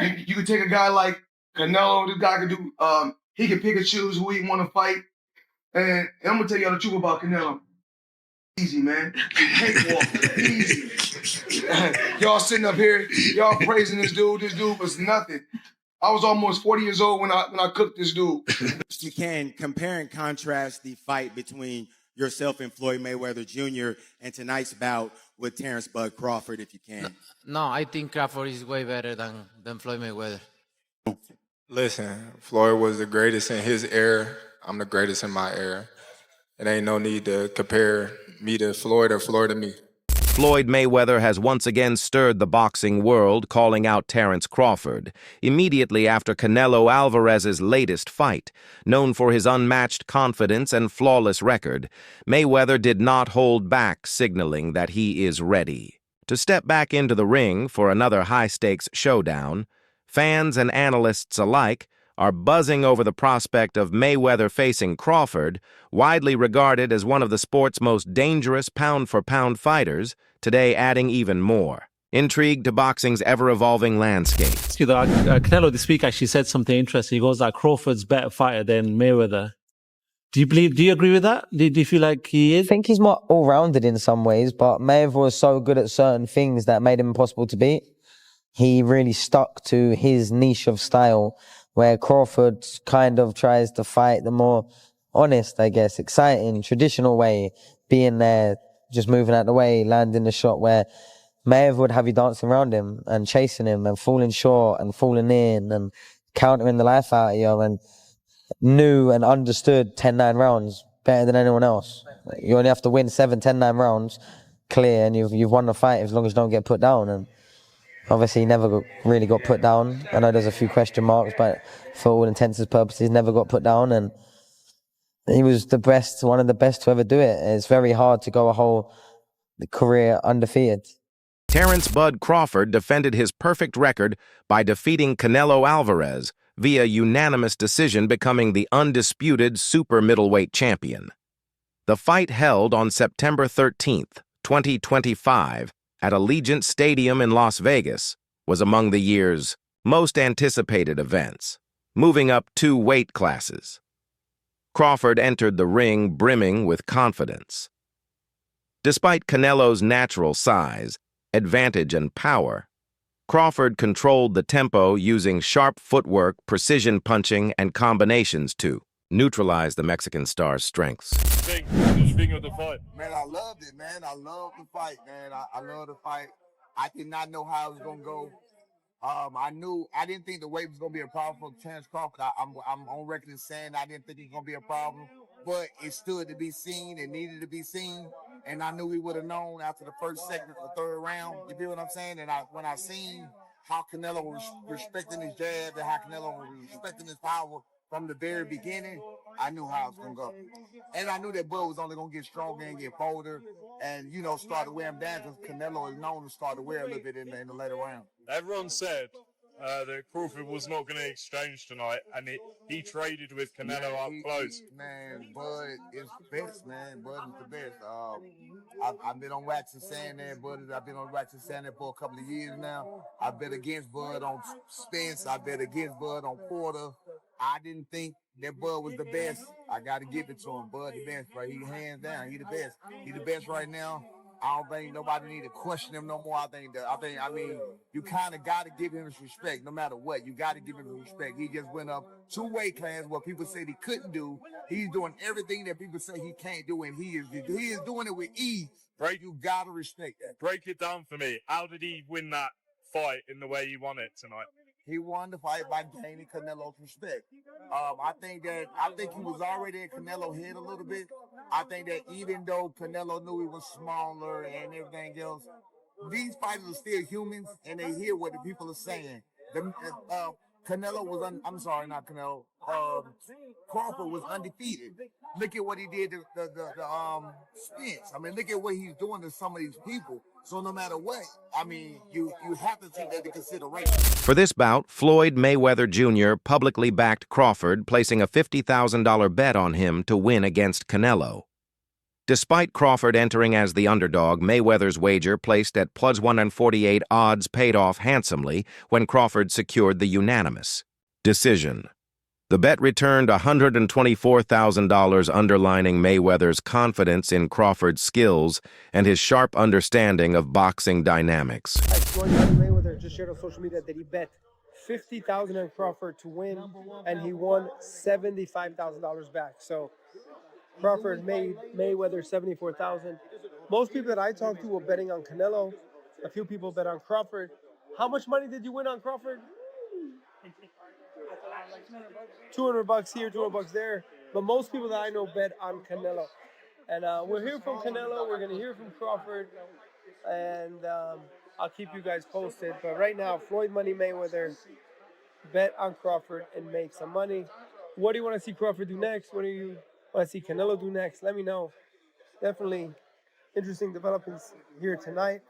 You could take a guy like Canelo. This guy could do. He can pick and choose who he want to fight. And I'm gonna tell y'all the truth about Canelo. Easy, man. Cakewalk. Easy. Y'all sitting up here, y'all praising this dude. This dude was nothing. I was almost 40 years old when I cooked this dude. You can compare and contrast the fight between yourself and Floyd Mayweather Jr. and tonight's bout with Terence Bud Crawford, if you can. No, I think Crawford is way better than Floyd Mayweather. Listen, Floyd was the greatest in his era. I'm the greatest in my era. It ain't no need to compare me to Floyd or Floyd to me. Floyd Mayweather has once again stirred the boxing world, calling out Terence Crawford, immediately after Canelo Alvarez's latest fight. Known for his unmatched confidence and flawless record, Mayweather did not hold back, signaling that he is ready to step back into the ring for another high-stakes showdown. Fans and analysts alike are buzzing over the prospect of Mayweather facing Crawford, widely regarded as one of the sport's most dangerous pound-for-pound fighters, today adding even more intrigue to boxing's ever-evolving landscape. Canelo this week actually said something interesting. He goes like Crawford's better fighter than Mayweather. Do you agree with that? Do you feel like he is? I think he's more all-rounded in some ways, but Mayweather was so good at certain things that made him impossible to beat. He really stuck to his niche of style, where Crawford kind of tries to fight the more honest, I guess, exciting, traditional way, being there, just moving out the way, landing the shot, where Mayweather would have you dancing around him and chasing him and falling short and falling in and countering the life out of you, and knew and understood 10-9 rounds better than anyone else. You only have to win 7, 10-9 rounds clear, and you've won the fight as long as you don't get put down. And obviously, he never really got put down. I know there's a few question marks, but for all intents and purposes, never got put down. And he was the best, one of the best to ever do it. It's very hard to go a whole career undefeated. Terence Bud Crawford defended his perfect record by defeating Canelo Alvarez via unanimous decision, becoming the undisputed super middleweight champion. The fight, held on September 13th, 2025, at Allegiant Stadium in Las Vegas, was among the year's most anticipated events, moving up 2 weight classes. Crawford entered the ring brimming with confidence. Despite Canelo's natural size, advantage, and power, Crawford controlled the tempo using sharp footwork, precision punching, and combinations to neutralize the Mexican star's strengths. What did you think of the fight? Man, I loved it, man. I loved the fight, man. I love the fight. I did not know how it was gonna go. I didn't think the weight was gonna be a problem for Terence Crawford. I'm on record as saying I didn't think it was gonna be a problem, but it stood to be seen. It needed to be seen, and I knew we would have known after the first, second, or third round. You feel what I'm saying? And when I seen how Canelo was respecting his jab and how Canelo was respecting his power from the very beginning, I knew how it was going to go. And I knew that Bud was only going to get stronger and get bolder and, start to wear him down, because Canelo is known to start to wear a little bit in the later round. Everyone said that Crawford was not going to exchange tonight, and he traded with Canelo up close. Man, Bud is the best, man. Bud is the best. I've been on wax and saying that, Bud. I've been on wax and saying that for a couple of years now. I bet against Bud on Spence. I bet against Bud on Porter. I didn't think that Bud was the best. I got to give it to him. Bud the best, right? He hands down. He the best. He the best right now. I don't think nobody need to question him no more. I mean, you kind of got to give him his respect no matter what. You got to give him his respect. He just went up 2 weight classes, what people said he couldn't do. He's doing everything that people say he can't do, and he is doing it with ease. Right? You got to respect that. Break it down for me. How did he win that fight in the way he won it tonight? He won the fight by gaining Canelo's respect. I think he was already in Canelo's head a little bit. I think that even though Canelo knew he was smaller and everything else, these fighters are still humans, and they hear what the people are saying. Canelo was I'm sorry, not Canelo. Crawford was undefeated. Look at what he did to the Spence. I mean, look at what he's doing to some of these people. So no matter what, I mean, you have to take that into consideration. For this bout, Floyd Mayweather Jr. publicly backed Crawford, placing a $50,000 bet on him to win against Canelo. Despite Crawford entering as the underdog, Mayweather's wager placed at plus 148 odds paid off handsomely when Crawford secured the unanimous decision. The bet returned $124,000, underlining Mayweather's confidence in Crawford's skills and his sharp understanding of boxing dynamics. Floyd Mayweather just shared on social media that he bet $50,000 on Crawford to win, and he won $75,000 back. So Crawford made Mayweather $74,000. Most people that I talked to were betting on Canelo. A few people bet on Crawford. How much money did you win on Crawford? $200 here, $200 there. But most people that I know bet on Canelo. And we'll hear from Canelo. We're going to hear from Crawford. And I'll keep you guys posted. But right now, Floyd Money Mayweather, bet on Crawford and make some money. What do you want to see Crawford do next? What do you want to see Canelo do next? Let me know. Definitely interesting developments here tonight.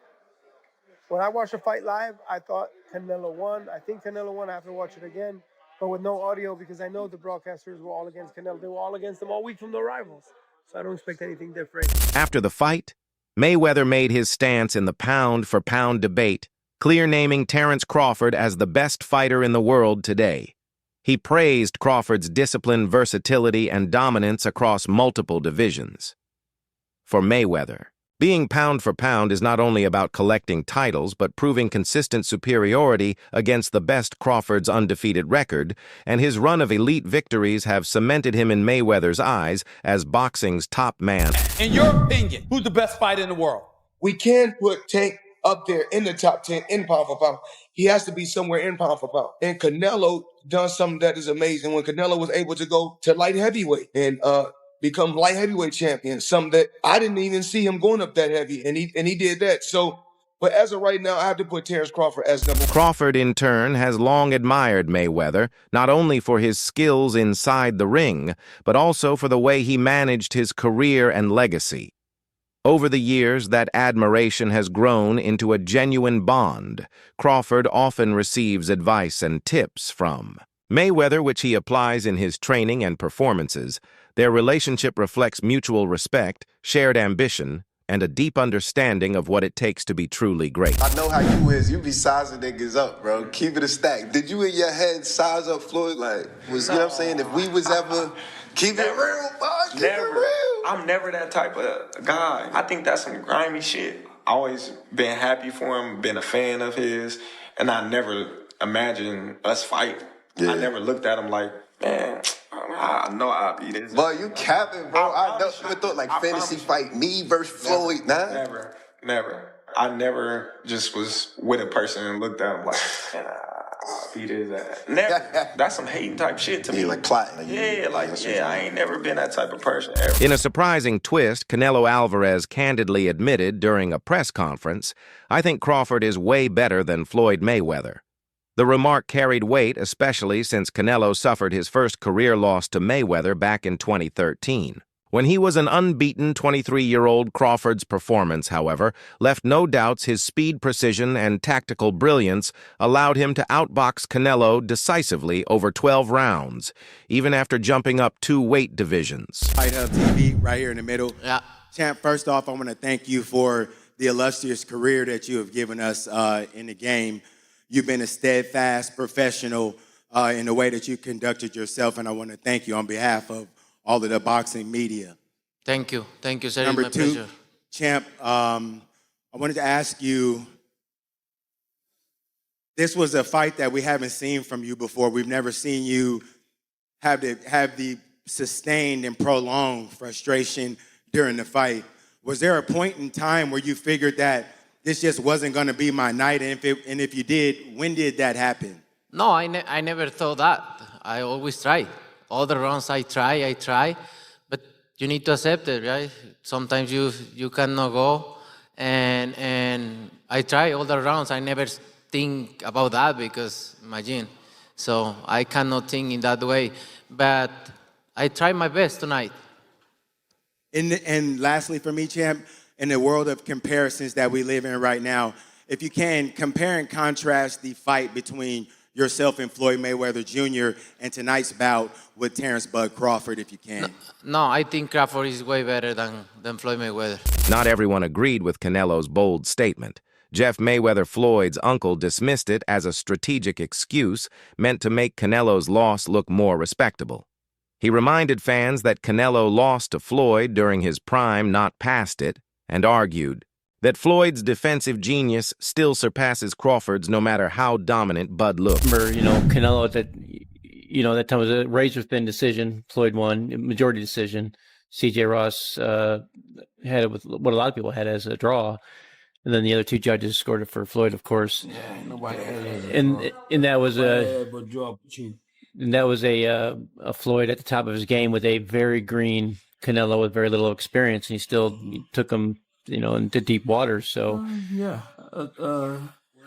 When I watched the fight live, I thought Canelo won. I think Canelo won. I have to watch it again, but with no audio because I know the broadcasters were all against Canelo. They were all against him all week from the rivals. So I don't expect anything different. After the fight, Mayweather made his stance in the pound-for-pound debate, clear-naming Terence Crawford as the best fighter in the world today. He praised Crawford's discipline, versatility, and dominance across multiple divisions. For Mayweather, being pound for pound is not only about collecting titles, but proving consistent superiority against the best. Crawford's undefeated record and his run of elite victories have cemented him in Mayweather's eyes as boxing's top man. In your opinion, who's the best fighter in the world? We can put Tank up there in the top 10 in pound for pound. He has to be somewhere in pound for pound. And Canelo done something that is amazing when Canelo was able to go to light heavyweight and become light heavyweight champion, something that I didn't even see him going up that heavy, and he did that. So, but as of right now, I have to put Terence Crawford as number one. Crawford, in turn, has long admired Mayweather, not only for his skills inside the ring, but also for the way he managed his career and legacy. Over the years, that admiration has grown into a genuine bond. Crawford often receives advice and tips from Mayweather, which he applies in his training and performances. Their relationship reflects mutual respect, shared ambition, and a deep understanding of what it takes to be truly great. I know how you is. You be sizing niggas up, bro. Keep it a stack. Did you in your head size up Floyd? Like, you know what I'm saying? If we was ever... Keep it real, boss. Keep it real. I'm never that type of guy. I think that's some grimy shit. Always been happy for him, been a fan of his, and I never imagined us fight. Yeah. I never looked at him like, man, I know I'll be this. Boy, you capping, bro. I never thought like fantasy fight me versus Floyd. Never. I never just was with a person and looked at him like, man, I'll beat his ass. Never. That's some hating type shit to me. Like plotting. I ain't never been that type of person ever. In a surprising twist, Canelo Alvarez candidly admitted during a press conference, "I think Crawford is way better than Floyd Mayweather." The remark carried weight, especially since Canelo suffered his first career loss to Mayweather back in 2013. When he was an unbeaten 23-year-old, Crawford's performance, however, left no doubts his speed, precision, and tactical brilliance allowed him to outbox Canelo decisively over 12 rounds, even after jumping up 2 weight divisions. Fight Hub TV, right here in the middle. Yeah. Champ, first off, I want to thank you for the illustrious career that you have given us in the game. You've been a steadfast professional in the way that you conducted yourself, and I want to thank you on behalf of all of the boxing media. Thank you, sir. Number my 2, pleasure. Champ, I wanted to ask you, this was a fight that we haven't seen from you before. We've never seen you have the sustained and prolonged frustration during the fight. Was there a point in time where you figured that this just wasn't going to be my night, and if you did, when did that happen? No, I never thought that. I always try. All the rounds I try, but you need to accept it, right? Sometimes you cannot go, and I try all the rounds. I never think about that because, imagine. So I cannot think in that way, but I try my best tonight. And lastly for me, Champ, in the world of comparisons that we live in right now, if you can, compare and contrast the fight between yourself and Floyd Mayweather Jr. in tonight's bout with Terence "Bud" Crawford, if you can. No, I think Crawford is way better than Floyd Mayweather. Not everyone agreed with Canelo's bold statement. Jeff Mayweather Floyd's uncle dismissed it as a strategic excuse meant to make Canelo's loss look more respectable. He reminded fans that Canelo lost to Floyd during his prime, not past it, and argued that Floyd's defensive genius still surpasses Crawford's no matter how dominant Bud looked. Remember, Canelo that time was a razor-thin decision. Floyd won, majority decision. C.J. Ross had it with what a lot of people had as a draw. And then the other two judges scored it for Floyd, of course. Yeah, nobody had it. And that was a Floyd at the top of his game with a very green Canelo with very little experience, and he still took him, into deep waters. So what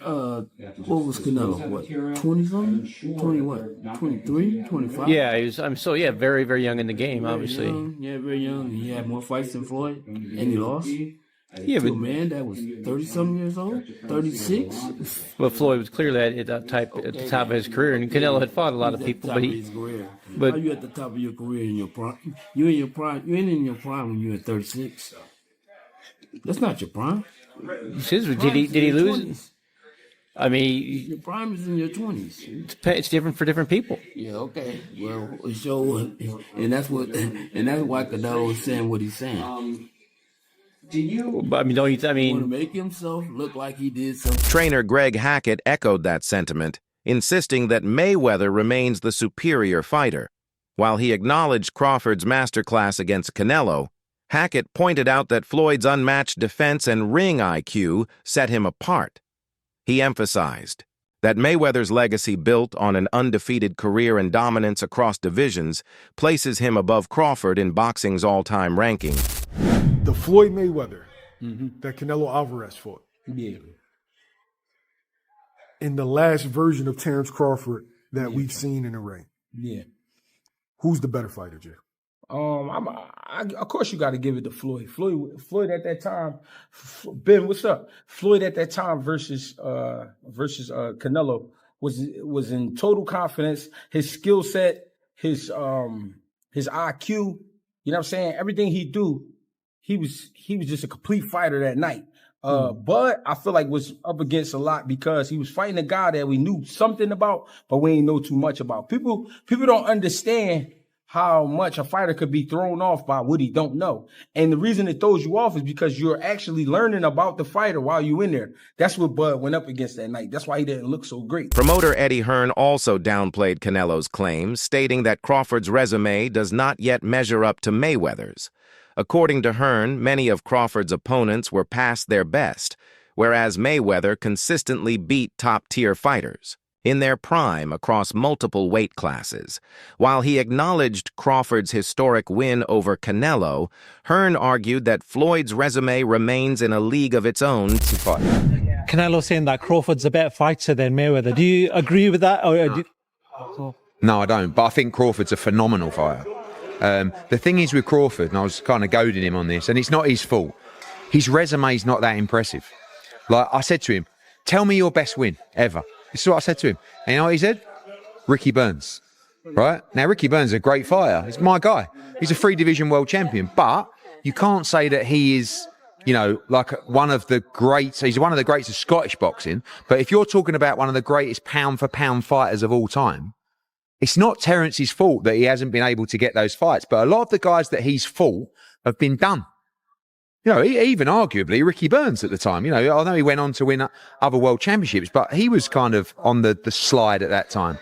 was Canelo? What, 20-something? 20 what? 23, 25? Yeah, he was. Very, very young in the game, obviously. Very young. He had more fights than Floyd, and he lost. Yeah, but man, that was 30-something years old, 36. But Floyd was clearly at the top of his career, and Canelo had fought a lot of people. But how you at the top of your career in your prime? You in your prime? You ain't in your prime when you're at 36. That's not your prime. Did he lose? 20s. I mean, your prime is in your 20s. It's different for different people. Yeah, okay. Well, and that's why Canelo is saying what he's saying. Want to make himself look like he did something? Trainer Greg Hackett echoed that sentiment, insisting that Mayweather remains the superior fighter. While he acknowledged Crawford's masterclass against Canelo, Hackett pointed out that Floyd's unmatched defense and ring IQ set him apart. He emphasized that Mayweather's legacy built on an undefeated career and dominance across divisions places him above Crawford in boxing's all-time ranking. The Floyd Mayweather that Canelo Alvarez fought. Yeah. In the last version of Terence Crawford that we've seen in the ring. Yeah. Who's the better fighter, Jay? Of course you got to give it to Floyd. Floyd at that time, Ben, what's up? Floyd at that time versus Canelo was in total confidence. His skill set, his IQ, you know what I'm saying? Everything he do, he was just a complete fighter that night. Bud, I feel like was up against a lot because he was fighting a guy that we knew something about, but we ain't know too much about. People don't understand how much a fighter could be thrown off by what he don't know. And the reason it throws you off is because you're actually learning about the fighter while you're in there. That's what Bud went up against that night. That's why he didn't look so great. Promoter Eddie Hearn also downplayed Canelo's claims, stating that Crawford's resume does not yet measure up to Mayweather's. According to Hearn, many of Crawford's opponents were past their best, whereas Mayweather consistently beat top-tier fighters in their prime across multiple weight classes. While he acknowledged Crawford's historic win over Canelo, Hearn argued that Floyd's resume remains in a league of its own to fight. Canelo saying that Crawford's a better fighter than Mayweather. Do you agree with that? No, I don't. But I think Crawford's a phenomenal fighter. The thing is with Crawford, and I was kind of goading him on this, and it's not his fault, his resume's not that impressive. Like I said to him, tell me your best win ever. This is what I said to him. And you know what he said? Ricky Burns. Right? Now, Ricky Burns is a great fighter. He's my guy. He's a 3-division world champion. But you can't say that he is, like one of the greats. He's one of the greats of Scottish boxing. But if you're talking about one of the greatest pound-for-pound fighters of all time, it's not Terence's fault that he hasn't been able to get those fights. But a lot of the guys that he's fought have been done. Even arguably Ricky Burns at the time. I know he went on to win other world championships, but he was kind of on the slide at that time.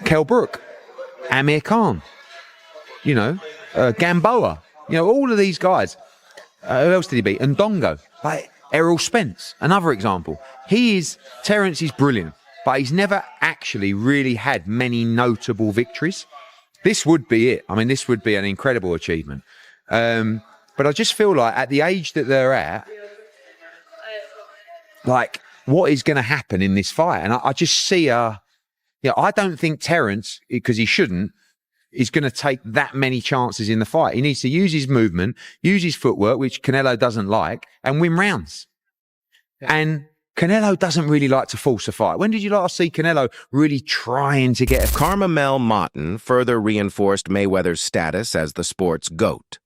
Kell Brook, Amir Khan, Gamboa, all of these guys. Who else did he beat? Ndongo, like Errol Spence, another example. Terence is brilliant, but he's never actually really had many notable victories. This would be it. I mean, this would be an incredible achievement. But I just feel like at the age that they're at, like, what is going to happen in this fight? And I just see I don't think Terence, because he shouldn't, is going to take that many chances in the fight. He needs to use his movement, use his footwork, which Canelo doesn't like, and win rounds. And Canelo doesn't really like to force a fight. When did you last see Canelo really trying to get a... Carmamel Moughton further reinforced Mayweather's status as the sport's GOAT.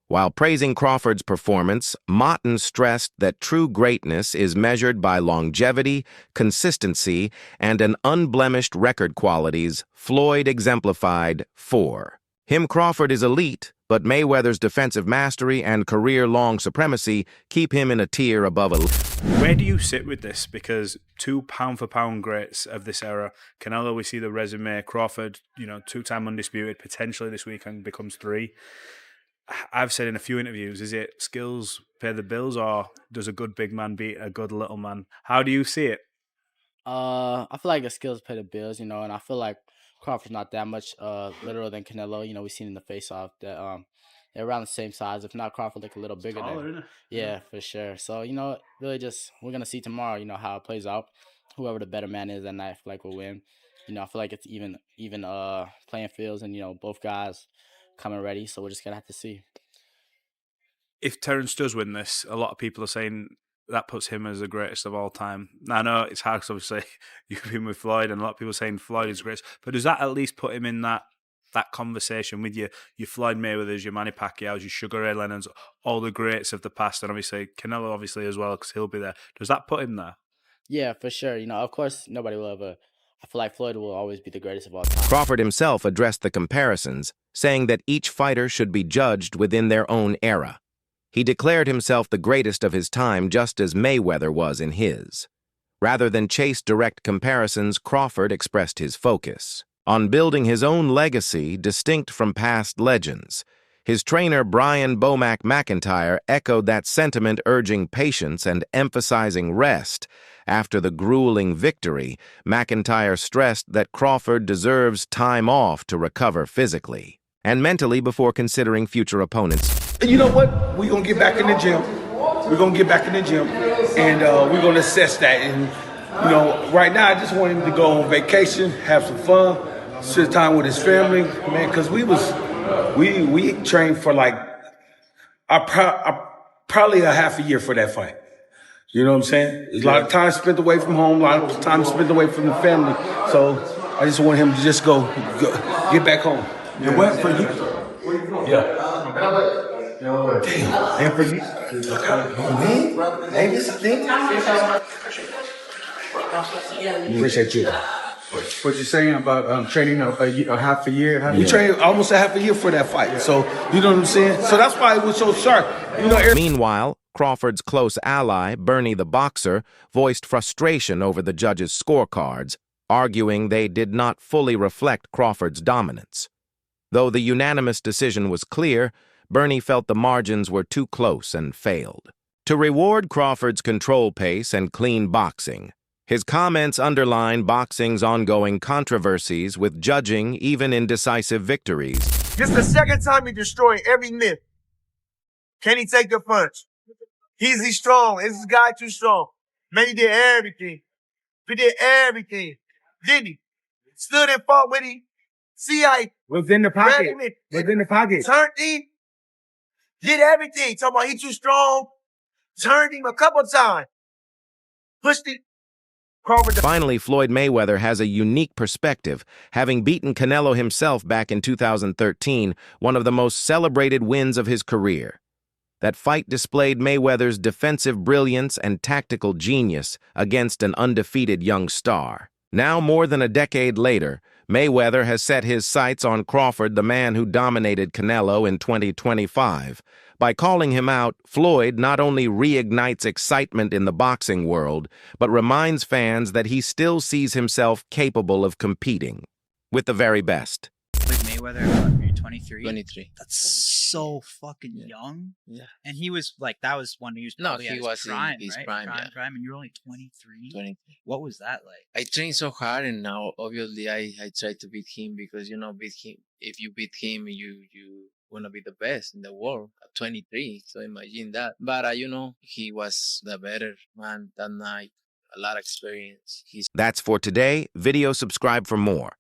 While praising Crawford's performance, Moughton stressed that true greatness is measured by longevity, consistency, and an unblemished record qualities Floyd exemplified 4. Him Crawford is elite, but Mayweather's defensive mastery and career-long supremacy keep him in a tier above elite. Where do you sit with this? Because 2 pound-for-pound greats of this era, Canelo, we see the resume, Crawford, 2-time undisputed, potentially this weekend becomes 3. I've said in a few interviews, is it skills pay the bills, or does a good big man beat a good little man? How do you see it? I feel like the skills pay the bills, and I feel like Crawford's not that much littler than Canelo. We've seen in the face-off that they're around the same size. If not, Crawford look a little bigger than. Yeah, for sure. So really just we're gonna see tomorrow. How it plays out. Whoever the better man is that night, I feel like will win. I feel like it's even playing fields, and both guys coming ready. So we're just gonna have to see. If Terence does win this, a lot of people are saying that puts him as the greatest of all time. Now, I know it's hard because obviously you've been with Floyd, and a lot of people are saying Floyd is great. But does that at least put him in that conversation with your Floyd Mayweathers, your Manny Pacquiao's, your Sugar Ray Leonard's, all the greats of the past, and obviously Canelo obviously as well because he'll be there. Does that put him there? Yeah, for sure. Of course, nobody will ever. I feel like Floyd will always be the greatest of all time. Crawford himself addressed the comparisons, saying that each fighter should be judged within their own era. He declared himself the greatest of his time just as Mayweather was in his. Rather than chase direct comparisons, Crawford expressed his focus on building his own legacy distinct from past legends. His trainer Brian Bomac McIntyre echoed that sentiment, urging patience and emphasizing rest. After the grueling victory, McIntyre stressed that Crawford deserves time off to recover physically and mentally before considering future opponents. And you know what? We're going to get back in the gym. And we're going to assess that. And, right now I just want him to go on vacation, have some fun, spend time with his family, man, because we trained for probably a half a year for that fight. You know what I'm saying? There's a lot of time spent away from home, a lot of time spent away from the family. So I just want him to just go get back home. And what for you? Yeah. Damn. And for you? Me? Davis, I think. Appreciate you. What you saying about training a half a year? We trained almost a half a year for that fight. So, you know what I'm saying? So that's why it was so sharp. Meanwhile, Crawford's close ally, Bernie the Boxer, voiced frustration over the judges' scorecards, arguing they did not fully reflect Crawford's dominance. Though the unanimous decision was clear, Bernie felt the margins were too close and failed. To reward Crawford's control pace and clean boxing, his comments underline boxing's ongoing controversies with judging even in decisive victories. This is the second time he destroyed every myth. Can he take the punch? Is he strong? Is this guy too strong? Man, he did everything. He did everything. Didn't he? Stood and fought with him. See how he was in the pocket. Turned him. Did everything. Talking about he too strong. Turned him a couple times. Pushed him. Finally, Floyd Mayweather has a unique perspective, having beaten Canelo himself back in 2013, one of the most celebrated wins of his career. That fight displayed Mayweather's defensive brilliance and tactical genius against an undefeated young star. Now, more than a decade later, Mayweather has set his sights on Crawford, the man who dominated Canelo in 2025. By calling him out, Floyd not only reignites excitement in the boxing world, but reminds fans that he still sees himself capable of competing with the very best. Floyd Mayweather, you're 23? 23. That's so fucking young. Yeah. And he was that was when he was probably at his prime, in his right? prime, yeah. Prime, and you're only 23? 23. What was that like? I trained so hard, and now obviously I try to beat him because if you beat him, you want to be the best in the world at 23. So imagine that. But he was the better man that night. A lot of experience. That's for today. Video subscribe for more.